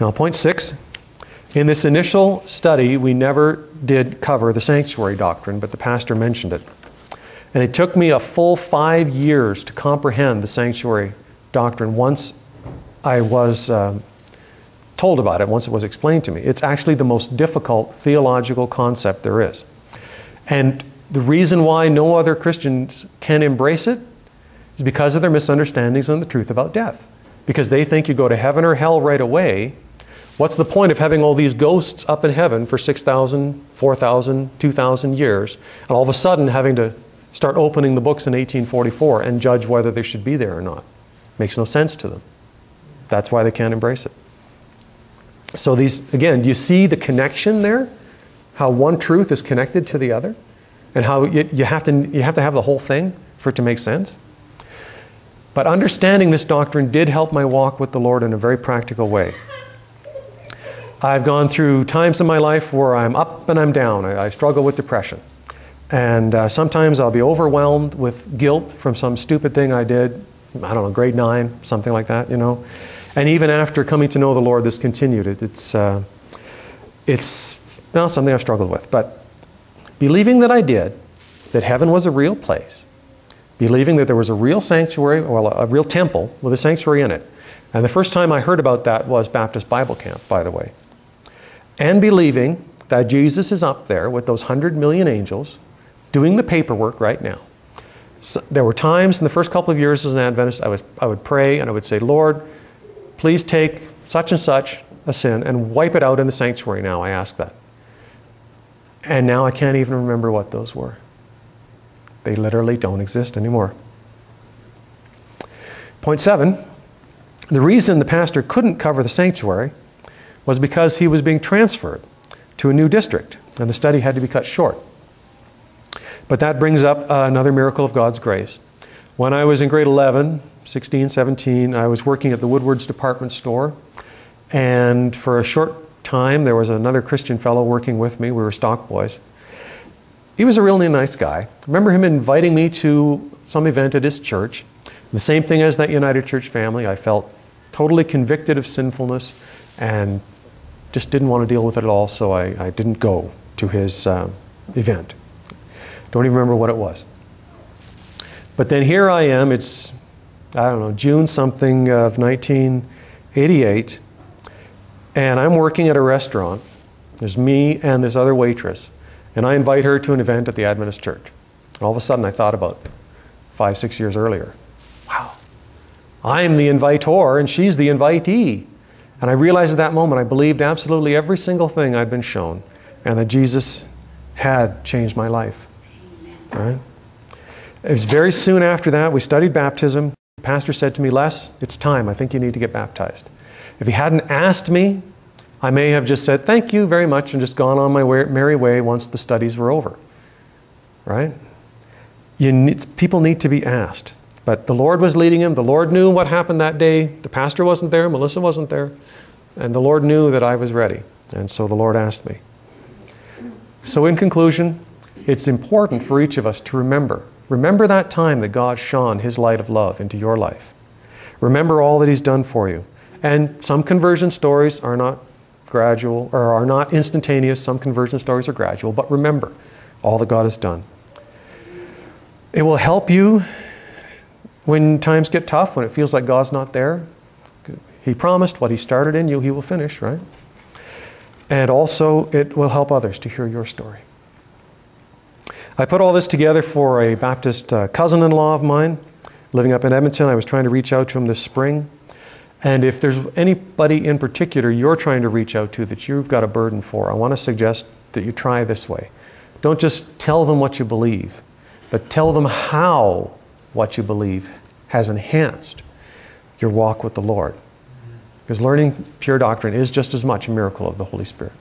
Now, point 6. In this initial study, we never did cover the sanctuary doctrine, but the pastor mentioned it. And it took me a full 5 years to comprehend the sanctuary doctrine once I was told about it, once it was explained to me. It's actually the most difficult theological concept there is. And the reason why no other Christians can embrace it is because of their misunderstandings on the truth about death. Because they think you go to heaven or hell right away. What's the point of having all these ghosts up in heaven for 6,000, 4,000, 2,000 years, and all of a sudden having to start opening the books in 1844 and judge whether they should be there or not? Makes no sense to them. That's why they can't embrace it. So these, again, do you see the connection there? How one truth is connected to the other? And how you have to have the whole thing for it to make sense? But understanding this doctrine did help my walk with the Lord in a very practical way. I've gone through times in my life where I'm up and I'm down. I struggle with depression. And sometimes I'll be overwhelmed with guilt from some stupid thing I did, I don't know, grade 9, something like that, you know. And even after coming to know the Lord, this continued. It's well, something I've struggled with. But believing that I did, that heaven was a real place, believing that there was a real sanctuary, well, a real temple with a sanctuary in it. And the first time I heard about that was Baptist Bible Camp, by the way. And believing that Jesus is up there with those 100 million angels doing the paperwork right now. So there were times in the first couple of years as an Adventist, I would pray and I would say, Lord, please take such and such a sin and wipe it out in the sanctuary now. I ask that. And now I can't even remember what those were. They literally don't exist anymore. Point 7, the reason the pastor couldn't cover the sanctuary was because he was being transferred to a new district, and the study had to be cut short. But that brings up another miracle of God's grace. When I was in grade 11, 16, 17, I was working at the Woodward's department store, and for a short time there was another Christian fellow working with me. We were stock boys. He was a really nice guy. I remember him inviting me to some event at his church. The same thing as that United Church family. I felt totally convicted of sinfulness and just didn't want to deal with it at all, so I didn't go to his event. Don't even remember what it was. But then here I am, it's, I don't know, June something of 1988, and I'm working at a restaurant. There's me and this other waitress, and I invite her to an event at the Adventist church. And all of a sudden I thought about 5, 6 years earlier, wow, I'm the invitor and she's the invitee. And I realized at that moment I believed absolutely every single thing I'd been shown, and that Jesus had changed my life. Right? It was very soon after that we studied baptism. The pastor said to me, Les, it's time. I think you need to get baptized. If he hadn't asked me, I may have just said, thank you very much, and just gone on my merry way once the studies were over. Right? People need to be asked. But the Lord was leading him. The Lord knew what happened that day. The pastor wasn't there. Melissa wasn't there. And the Lord knew that I was ready. And so the Lord asked me. So in conclusion, it's important for each of us to remember that time that God shone His light of love into your life. Remember all that He's done for you. And some conversion stories are not gradual, or are not instantaneous. Some conversion stories are gradual. But remember all that God has done. It will help you when times get tough, when it feels like God's not there. He promised what He started in you, He will finish, right? And also, it will help others to hear your story. I put all this together for a Baptist cousin-in-law of mine living up in Edmonton. I was trying to reach out to him this spring. And if there's anybody in particular you're trying to reach out to that you've got a burden for, I want to suggest that you try this way. Don't just tell them what you believe, but tell them how what you believe has enhanced your walk with the Lord. Because learning pure doctrine is just as much a miracle of the Holy Spirit.